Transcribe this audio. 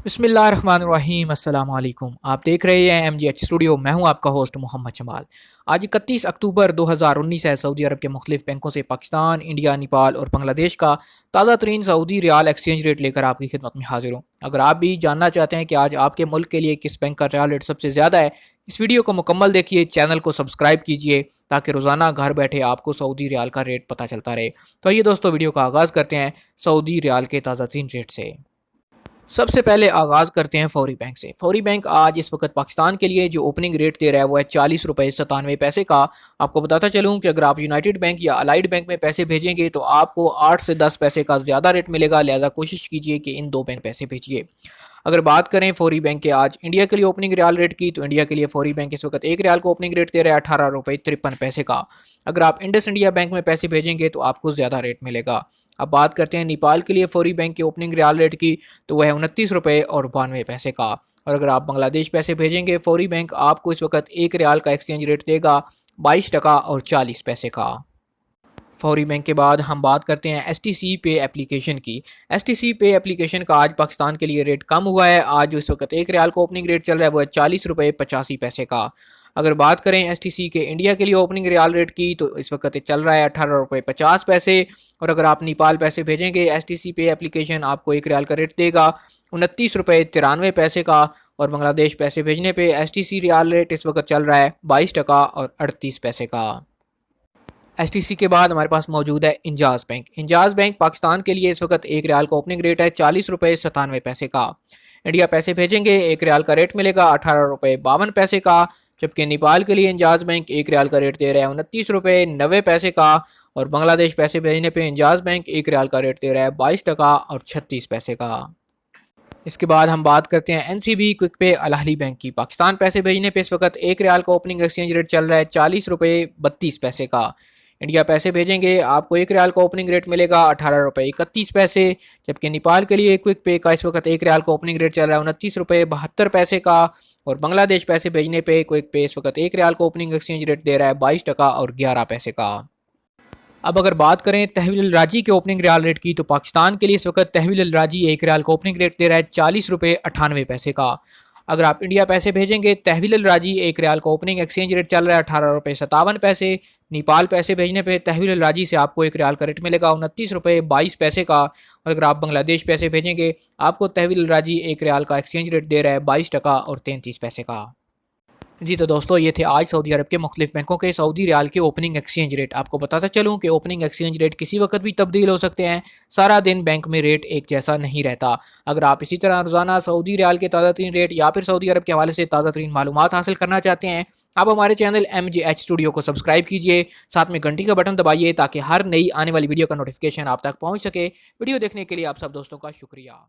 बिस्मिल्लाहिर्रहमानिर्रहीम अस्सलाम वालेकुम। आप देख रहे हैं MGH स्टूडियो। मैं हूं आपका होस्ट मोहम्मद जमाल। आज 31 अक्टूबर 2019 है। सऊदी अरब के मुख्तलिफ बैंकों से पाकिस्तान, इंडिया, नेपाल और बांग्लादेश का ताज़ा तरीन सऊदी रियाल एक्सचेंज रेट लेकर आपकी खिदमत में हाजिर हूँ। अगर आप भी जानना चाहते हैं कि आज आपके मुल्क के लिए किस बैंक का रियाल रेट सबसे ज़्यादा है, इस वीडियो को मुकम्मल देखिए, चैनल को सब्सक्राइब कीजिए ताकि रोज़ाना घर बैठे आपको सऊदी रियाल का रेट पता चलता रहे। तो आइए दोस्तों, वीडियो का आगाज़ करते हैं सऊदी रियाल के ताज़ा तरीन रेट से। सबसे पहले आगाज़ करते हैं फौरी बैंक से। फौरी बैंक आज इस वक्त पाकिस्तान के लिए जो ओपनिंग रेट दे रहा है वो है 40 रुपये 97 पैसे का। आपको बताता चलूँ कि अगर आप यूनाइटेड बैंक या अलाइड बैंक में पैसे भेजेंगे तो आपको 8 से 10 पैसे का ज़्यादा रेट मिलेगा, लिहाजा कोशिश कीजिए कि इन दो बैंक पैसे भेजिए। अगर बात करें फौरी बैंक के आज इंडिया के लिए ओपनिंग रियाल रेट की, तो इंडिया के लिए फौरी बैंक इस वक्त एक रियाल को ओपनिंग रेट दे रहा है 18 रुपये 53 पैसे का। अगर आप इंडस इंडिया बैंक में पैसे भेजेंगे तो आपको ज़्यादा रेट मिलेगा। अब बात करते हैं नेपाल के लिए फौरी बैंक के ओपनिंग रियाल रेट की, तो वह है 29 रुपये 92 पैसे का। और अगर आप बांग्लादेश पैसे भेजेंगे, फौरी बैंक आपको इस वक्त एक रियाल का एक्सचेंज रेट देगा 22 टका और 40 पैसे का। फौरी बैंक के बाद हम बात करते हैं STC पे एप्लीकेशन की। STC पे एप्लीकेशन का आज पाकिस्तान के लिए रेट कम हुआ है। आज जो इस वक्त एक रियाल को ओपनिंग रेट चल रहा है वो है 40 रुपये 85 पैसे का। अगर बात करें STC के इंडिया के लिए ओपनिंग रियाल रेट की, तो इस वक्त चल रहा है 18 रुपये 50 पैसे। और अगर आप नेपाल पैसे भेजेंगे, STC पे एप्लीकेशन आपको एक रियाल का रेट देगा 29 रुपये 93 पैसे का। और बांग्लादेश पैसे भेजने पे STC रियाल रेट इस वक्त चल रहा है 22 टका और 38 पैसे का। STC के बाद हमारे पास मौजूद है इंजाज बैंक। इंजाज बैंक पाकिस्तान के लिए इस वक्त एक रियाल का ओपनिंग रेट है 40 रुपये 97 पैसे का। इंडिया पैसे भेजेंगे, एक रियाल का रेट मिलेगा 18 रुपये 52 पैसे का। जबकि नेपाल के लिए इंजाज बैंक एक रियाल का रेट दे रहा है 29 रुपये 90 पैसे का। और बांग्लादेश पैसे भेजने पे इंजाज बैंक एक रियाल का रेट दे रहा है 22 टका और 36 पैसे का। इसके बाद हम बात करते हैं NCB क्विक पे अल अहली बैंक की। पाकिस्तान पैसे भेजने पे इस वक्त एक रियाल का ओपनिंग एक्सचेंज रेट चल रहा है 40 रुपये 32 पैसे का। इंडिया पैसे भेजेंगे, आपको एक रियाल का ओपनिंग रेट मिलेगा 18 रुपये 31 पैसे। जबकि नेपाल के लिए क्विक पे का इस वक्त एक रियाल का ओपनिंग रेट चल रहा है 29 रुपये 72 पैसे का। और बांग्लादेश पैसे भेजने पे क्विक पे इस वक्त एक रियाल का ओपनिंग एक्सचेंज रेट दे रहा है 22 टका और 11 पैसे का। अब अगर बात करें तहवील राजी के ओपनिंग रियाल रेट की, तो पाकिस्तान के लिए इस वक्त तहवील राजी एक रियाल का ओपनिंग रेट दे रहा है 40 रुपये 98 पैसे का। अगर आप इंडिया पैसे भेजेंगे, तहवील राजी एक रियाल का ओपनिंग एक्सचेंज रेट चल रहा है 18 रुपये 57 पैसे। नेपाल पैसे भेजने पे तहवील राजी से आपको एक रियाल का रेट मिलेगा 29 रुपये 22 पैसे का। और अगर आप बांग्लादेश पैसे भेजेंगे, आपको तहवील राजी एक रियाल का एक्सचेंज रेट दे रहा है 22 टका और 33 पैसे का। जी तो दोस्तों, ये थे आज सऊदी अरब के मुख्तलिफ बैंकों के सऊदी रियाल के ओपनिंग एक्सचेंज रेट। आपको बताता चलूँ कि ओपनिंग एक्सचेंज रेट किसी वक्त भी तब्दील हो सकते हैं। सारा दिन बैंक में रेट एक जैसा नहीं रहता। अगर आप इसी तरह रोज़ाना सऊदी रियाल के ताज़ा तरीन रेट या फिर सऊदी अरब के हवाले से ताज़ा तरीन मालूमात हासिल करना चाहते हैं, आप हमारे चैनल MGH स्टूडियो को सब्सक्राइब कीजिए, साथ में घंटी का बटन दबाइए ताकि हर नई आने वाली वीडियो का नोटिफिकेशन आप तक पहुँच सके। वीडियो देखने के लिए आप सब दोस्तों का शुक्रिया।